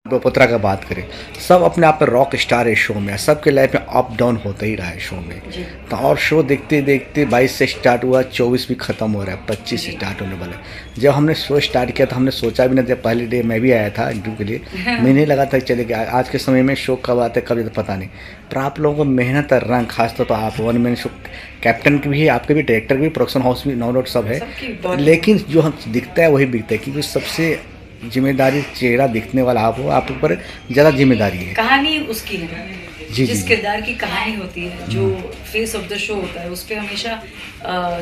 बपोत्रा का बात करें, सब अपने आप में रॉक स्टार है शो में, सबके लाइफ में अप डाउन होता ही रहा है शो में। तो और शो देखते देखते 22 से स्टार्ट हुआ, 24 भी ख़त्म हो रहा है, 25 से स्टार्ट होने वाला है। जब हमने शो स्टार्ट किया तो हमने सोचा भी नहीं था, पहले डे मैं भी आया था इंटरव्यू के लिए, मैं नहीं लगा था कि चले गया आज के समय में शो कब आता है कब तो पता नहीं। पर आप लोगों को मेहनत और रंग, खासतौर पर आप वन मैन शो कैप्टन की भी है, आपके भी डायरेक्टर की भी, प्रोडक्शन हाउस भी, नो डाउट सब है, लेकिन जो हम दिखता है वही दिखता है, क्योंकि सबसे जिम्मेदारी चेहरा दिखने वाला आप हो, आप ऊपर ज़्यादा जिम्मेदारी है। कहानी उसकी है, जी जिस जी किरदार की कहानी होती है, जो फेस ऑफ द शो होता है, उस पर हमेशा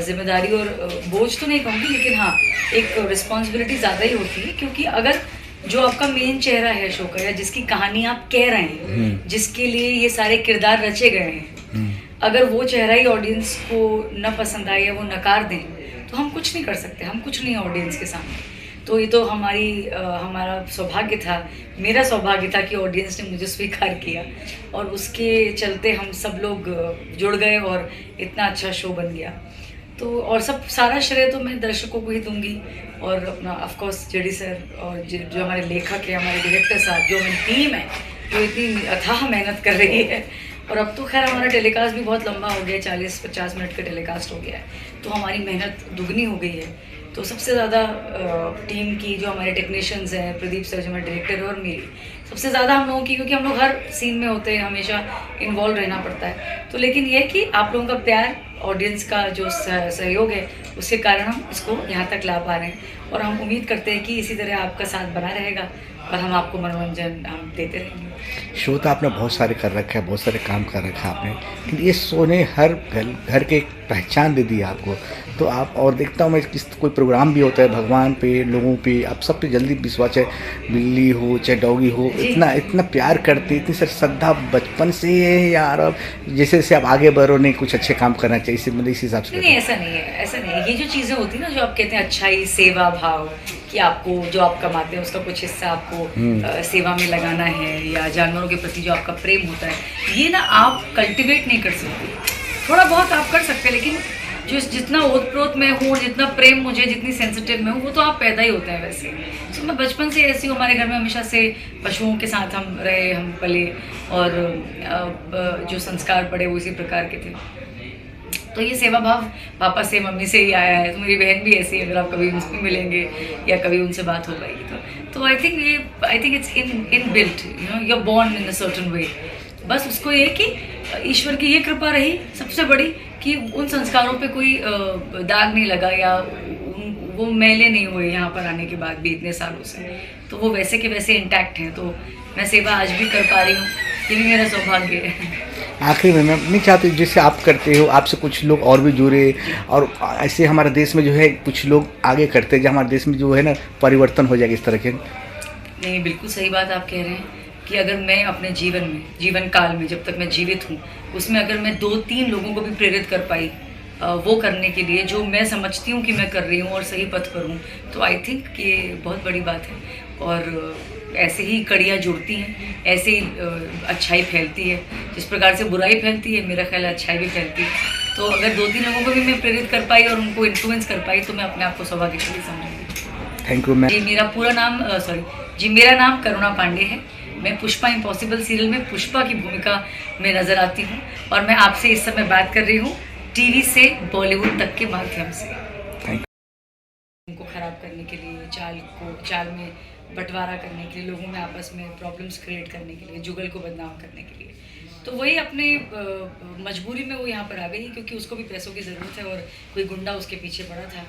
जिम्मेदारी और बोझ तो नहीं कहूँगी, लेकिन हाँ एक रिस्पॉन्सिबिलिटी ज़्यादा ही होती है। क्योंकि अगर जो आपका मेन चेहरा है शो का, या जिसकी कहानी आप कह रहे हैं, जिसके लिए ये सारे किरदार रचे गए हैं, अगर वो चेहरा ही ऑडियंस को न पसंद आए या वो नकार दें, तो हम कुछ नहीं कर सकते, हम कुछ नहीं है ऑडियंस के सामने। तो ये तो हमारा सौभाग्य था, मेरा सौभाग्य था कि ऑडियंस ने मुझे स्वीकार किया, और उसके चलते हम सब लोग जुड़ गए और इतना अच्छा शो बन गया। तो और सारा श्रेय तो मैं दर्शकों को ही दूंगी, और अपना ऑफ कोर्स जेडी सर और जो हमारे लेखक है, हमारे डायरेक्टर साहब, जो हमारी टीम है जो इतनी अथाह मेहनत कर रही है। और अब तो खैर हमारा टेलीकास्ट भी बहुत लंबा हो गया, 40-50 मिनट का टेलीकास्ट हो गया है, तो हमारी मेहनत दुगनी हो गई है। तो सबसे ज़्यादा टीम की, जो हमारे टेक्नीशियंस हैं, प्रदीप सर जो हमारे डायरेक्टर है, और मेरी सबसे ज़्यादा हम लोगों की, क्योंकि हम लोग हर सीन में होते हैं, हमेशा इन्वॉल्व रहना पड़ता है। तो लेकिन ये कि आप लोगों का प्यार, ऑडियंस का जो सहयोग है, उसके कारण हम इसको यहाँ तक ला पा रहे हैं, और हम उम्मीद करते हैं कि इसी तरह आपका साथ बना रहेगा और हम आपको मनोरंजन हम देते रहेंगे। शो तो आपने बहुत सारे कर रखा है, बहुत सारे काम कर रखा है आपने, लेकिन ये शो ने हर घर के एक पहचान दे दी आपको। तो आप, और देखता हूँ मैं, कोई प्रोग्राम भी होता है भगवान पे, लोगों पे, आप सब पे जल्दी विश्वास, चाहे बिल्ली हो चाहे डॉगी हो, इतना प्यार करते, इतनी सर श्रद्धा बचपन से ही है यार, अब जैसे जैसे आप आगे बढ़ो, नहीं कुछ अच्छे काम करना चाहिए, इसी मतलब इस हिसाब से? नहीं, ऐसा नहीं है, ऐसा नहीं है। ये जो चीज़ें होती है ना, जो आप कहते हैं अच्छाई, सेवा भाव, कि आपको जो आप कमाते हैं उसका कुछ हिस्सा आपको सेवा में लगाना है, या जानवरों के प्रति जो आपका प्रेम होता है, ये ना आप कल्टिवेट नहीं कर सकते। थोड़ा बहुत आप कर सकते हैं, लेकिन जो जितना ओतप्रोत मैं हूँ, जितना प्रेम मुझे, जितनी सेंसिटिव मैं हूँ, वो तो आप पैदा ही होता है वैसे। तो मैं बचपन से ऐसी हूँ, हमारे घर में हमेशा से पशुओं के साथ हम रहे, हम पले, और जो संस्कार पड़े वो इसी प्रकार के थे। तो ये सेवा भाव पापा से, मम्मी से ही आया है। तो मेरी बहन भी ऐसी है, अगर आप कभी उनसे मिलेंगे या कभी उनसे बात हो पाएगी तो I think it's inbuilt, you know, you are born in a certain way. बस उसको ये कि ईश्वर की ये कृपा रही सबसे बड़ी, कि उन संस्कारों पे कोई दाग नहीं लगा, या वो मैले नहीं हुए यहाँ पर आने के बाद भी इतने सालों से, तो वो वैसे के वैसे इंटैक्ट हैं। तो मैं सेवा आज भी कर पा रही हूँ, ये भी मेरा सौभाग्य है। आखिरी में मैं नहीं चाहती, जैसे आप करते हो, आपसे कुछ लोग और भी जुड़े, और ऐसे हमारे देश में जो है कुछ लोग आगे करते हैं, जो हमारे देश में जो है ना परिवर्तन हो जाएगा इस तरह के। नहीं, बिल्कुल सही बात आप कह रहे हैं, कि अगर मैं अपने जीवन काल में, जब तक मैं जीवित हूँ, उसमें अगर मैं 2-3 लोगों को भी प्रेरित कर पाई वो करने के लिए जो मैं समझती हूँ कि मैं कर रही हूँ और सही पथ पर हूँ, तो आई थिंक ये बहुत बड़ी बात है। और ऐसे ही कड़ियाँ जुड़ती हैं, ऐसे ही अच्छाई फैलती है। जिस प्रकार से बुराई फैलती है, मेरा ख्याल है अच्छाई भी फैलती है। तो अगर 2-3 लोगों को भी मैं प्रेरित कर पाई और उनको इन्फ्लुएंस कर पाई, तो मैं अपने आप को सौभाग्यशाली समझूंगी। Thank you ma'am. जी, मेरा नाम करुणा पांडे है। मैं पुष्पा इम्पॉसिबल सीरियल में पुष्पा की भूमिका में नज़र आती हूँ, और मैं आपसे इस समय बात कर रही हूँ टीवी से बॉलीवुड तक के माध्यम से। उनको ख़राब करने के लिए, चाल में बंटवारा करने के लिए, लोगों में आपस में प्रॉब्लम्स क्रिएट करने के लिए, जुगल को बदनाम करने के लिए, तो वही अपने मजबूरी में वो यहाँ पर आ गई, क्योंकि उसको भी पैसों की ज़रूरत है और कोई गुंडा उसके पीछे पड़ा था।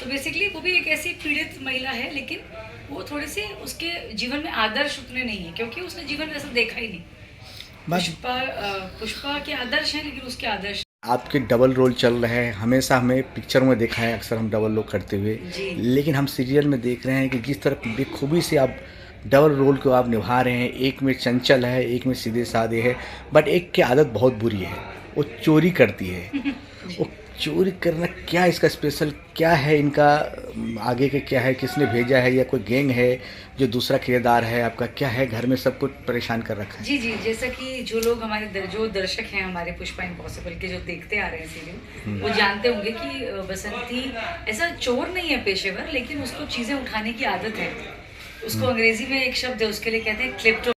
तो बेसिकली वो भी एक ऐसी पीड़ित महिला है, लेकिन वो थोड़ी सी, उसके जीवन में आदर्श उतने नहीं है, क्योंकि उसने जीवन में ऐसा देखा ही नहीं। पुष्पा के आदर्श हैं, लेकिन उसके आदर्श। आपके डबल रोल चल रहा है, हमेशा हमें पिक्चर में देखा है अक्सर हम डबल रोल करते हुए, लेकिन हम सीरियल में देख रहे हैं कि जिस तरह बेखूबी से आप डबल रोल को आप निभा रहे हैं, एक में चंचल है, एक में सीधे साधे है, बट एक की आदत बहुत बुरी है, वो चोरी करती है। वो चोरी करना, क्या इसका स्पेशल क्या है, इनका आगे के क्या है, किसने भेजा है, या कोई गैंग है जो दूसरा किरदार है आपका, क्या है, घर में सब कुछ परेशान कर रखा है? जी, जैसा कि जो लोग हमारे जो दर्शक हैं हमारे पुष्पा इम्पॉसिबल के, जो देखते आ रहे हैं सीरियल, वो जानते होंगे कि बसंती ऐसा चोर नहीं है पेशेवर, लेकिन उसको चीज़ें उठाने की आदत है। उसको अंग्रेजी में एक शब्द है उसके लिए कहते हैं क्लिप्टो